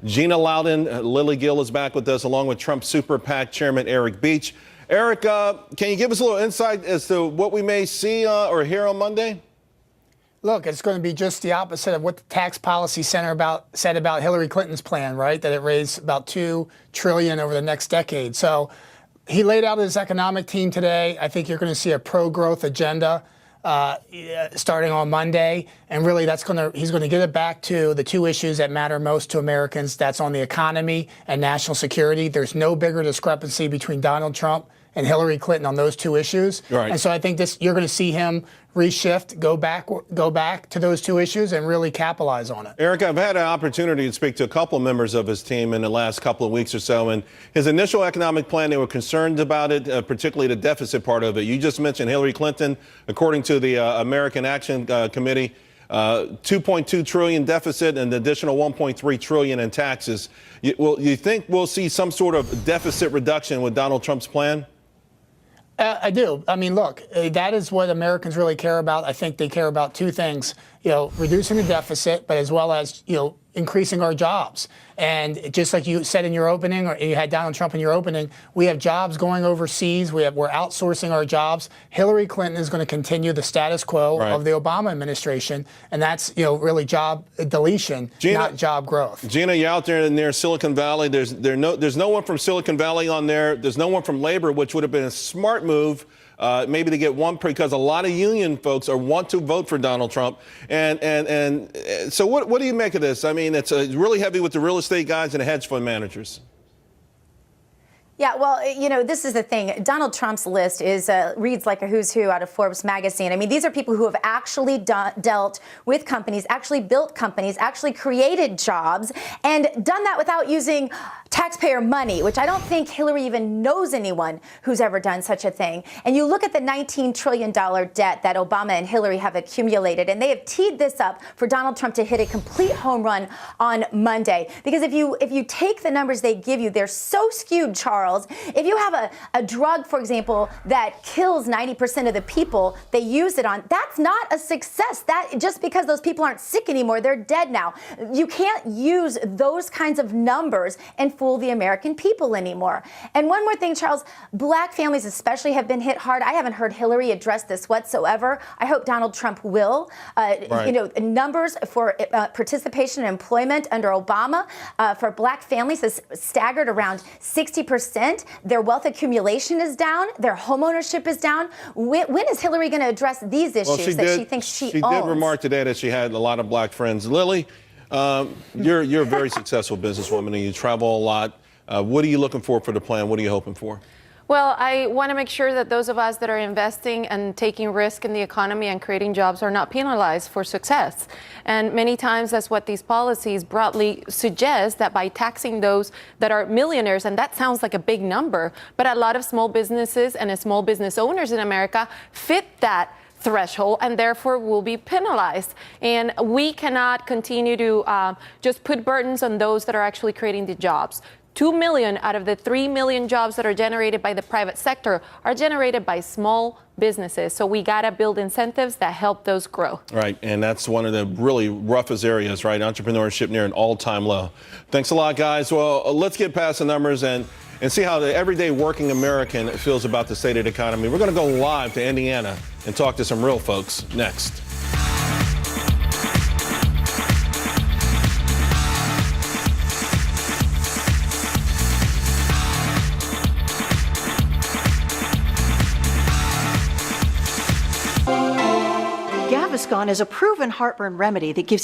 Gina Loudon, Lili Gil is back with us, along with Trump Super PAC Chairman Eric Beach. Eric, can you give us a little insight as to what we may see or hear on Monday? Look, it's going to be just the opposite of what the Tax Policy Center said about Hillary Clinton's plan, right? That it raised about $2 trillion over the next decade. So he laid out his economic team today. I think you're going to see a pro-growth agenda starting on Monday, and really he's going to get it back to the two issues that matter most to Americans. That's on the economy and national security. There's no bigger discrepancy between Donald Trump and Hillary Clinton on those two issues. Right. And so I think you're going to see him reshift, go back to those two issues and really capitalize on it. Eric, I've had an opportunity to speak to a couple of members of his team in the last couple of weeks or so, and his initial economic plan, they were concerned about it, particularly the deficit part of it. You just mentioned Hillary Clinton, according to the American Action Committee, $2.2 trillion deficit and an additional $1.3 trillion in taxes. You think we'll see some sort of deficit reduction with Donald Trump's plan? I do. I mean, look, that is what Americans really care about. I think they care about two things, reducing the deficit, but as well as, increasing our jobs. And just like you said in your opening, or you had Donald Trump in your opening, we have jobs going overseas. We're outsourcing our jobs. Hillary Clinton is going to continue the status quo of the Obama administration. And that's, really job deletion, Gina, not job growth. Gina, you're out there near Silicon Valley. There's no one from Silicon Valley on there. There's no one from labor, which would have been a smart move. Maybe to get one, because a lot of union folks want to vote for Donald Trump. And so what do you make of this? I mean, it's really heavy with the real estate guys and the hedge fund managers. Yeah, well, this is the thing. Donald Trump's list reads like a who's who out of Forbes magazine. I mean, these are people who have actually dealt with companies, actually built companies, actually created jobs, and done that without using taxpayer money, which I don't think Hillary even knows anyone who's ever done such a thing. And you look at the $19 trillion debt that Obama and Hillary have accumulated, and they have teed this up for Donald Trump to hit a complete home run on Monday. Because if you take the numbers they give you, they're so skewed, Charles. If you have a drug, for example, that kills 90% of the people they use it on, that's not a success. That just because those people aren't sick anymore, they're dead now. You can't use those kinds of numbers and fool the American people anymore. And one more thing, Charles, black families especially have been hit hard. I haven't heard Hillary address this whatsoever. I hope Donald Trump will. Numbers for participation in employment under Obama for black families has staggered around 60%. Their wealth accumulation is down. Their home ownership is down. When is Hillary going to address these issues she thinks she owns? She did remark today that she had a lot of black friends. Lili, you're a very successful businesswoman and you travel a lot. What are you looking for the plan? What are you hoping for? Well, I want to make sure that those of us that are investing and taking risk in the economy and creating jobs are not penalized for success. And many times that's what these policies broadly suggest, that by taxing those that are millionaires, and that sounds like a big number, but a lot of small businesses and small business owners in America fit that threshold and therefore will be penalized. And we cannot continue to just put burdens on those that are actually creating the jobs. 2 million out of the 3 million jobs that are generated by the private sector are generated by small businesses. So we got to build incentives that help those grow. Right. And that's one of the really roughest areas, right? Entrepreneurship near an all-time low. Thanks a lot, guys. Well, let's get past the numbers and see how the everyday working American feels about the state of the economy. We're going to go live to Indiana and talk to some real folks next. Gaviscon is a proven heartburn remedy that gives